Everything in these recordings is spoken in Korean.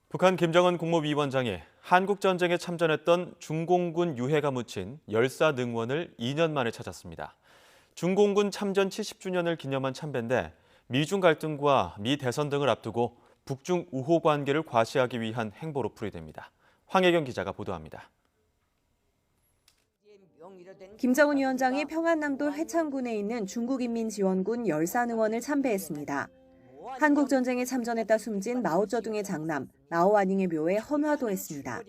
북한 김정은 국무위원장이 한국전쟁에 참전했던 중공군 유해가 묻힌 열사능원을 2년 만에 찾았습니다. 중공군 참전 70주년을 기념한 참배인데 미중 갈등과 미 대선 등을 앞두고 북중 우호 관계를 과시하기 위한 행보로 풀이됩니다. 황혜경 기자가 보도합니다. 김정은 위원장이 평안남도 회창군에 있는 중국인민지원군 열사능원을 참배했습니다. 한국전쟁에 참전했다 숨진 마오쩌둥의 장남 마오와닝의 묘에 헌화도 했습니다.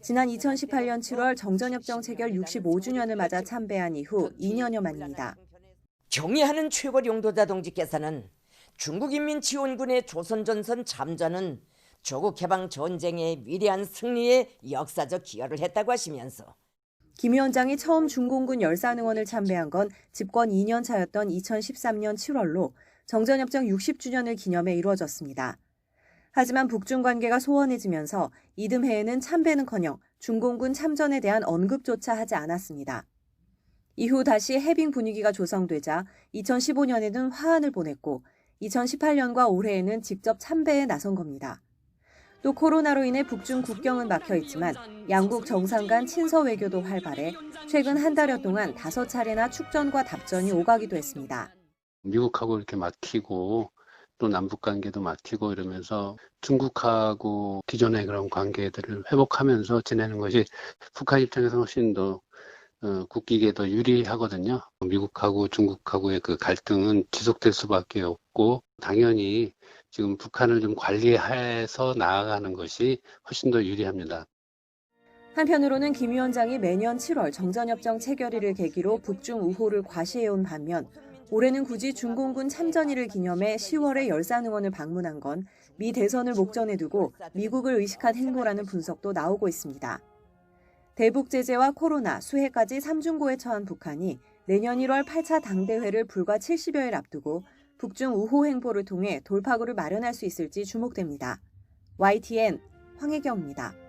지난 2018년 7월 정전협정 체결 65주년을 맞아 참배한 이후 2년여 만입니다. 경의하는 최고 용도자 동지께서는 중국인민지원군의 조선전선 참전은 조국 해방 전쟁의 위대한 승리에 역사적 기여를 했다고 하시면서 김 위원장이 처음 중공군 열사능원을 참배한 건 집권 2년 차였던 2013년 7월로 정전협정 60주년을 기념해 이루어졌습니다. 하지만 북중 관계가 소원해지면서 이듬해에는 참배는커녕 중공군 참전에 대한 언급조차 하지 않았습니다. 이후 다시 해빙 분위기가 조성되자 2015년에는 화환을 보냈고 2018년과 올해에는 직접 참배에 나선 겁니다. 또 코로나로 인해 북중 국경은 막혀 있지만 양국 정상 간 친서 외교도 활발해 최근 한 달여 동안 5차례나 축전과 답전이 오가기도 했습니다. 미국하고 이렇게 막히고 또 남북 관계도 막히고 이러면서 중국하고 기존의 그런 관계들을 회복하면서 지내는 것이 북한 입장에서 훨씬 더 국익에 더 유리하거든요. 미국하고 중국하고의 그 갈등은 지속될 수밖에 없고 당연히 지금 북한을 좀 관리해서 나아가는 것이 훨씬 더 유리합니다. 한편으로는 김 위원장이 매년 7월 정전협정 체결일을 계기로 북중 우호를 과시해온 반면 올해는 굳이 중공군 참전일을 기념해 10월에 열사능원을 방문한 건 미 대선을 목전에 두고 미국을 의식한 행보라는 분석도 나오고 있습니다. 대북 제재와 코로나, 수해까지 삼중고에 처한 북한이 내년 1월 8차 당대회를 불과 70여일 앞두고 북중 우호 행보를 통해 돌파구를 마련할 수 있을지 주목됩니다. YTN 황혜경입니다.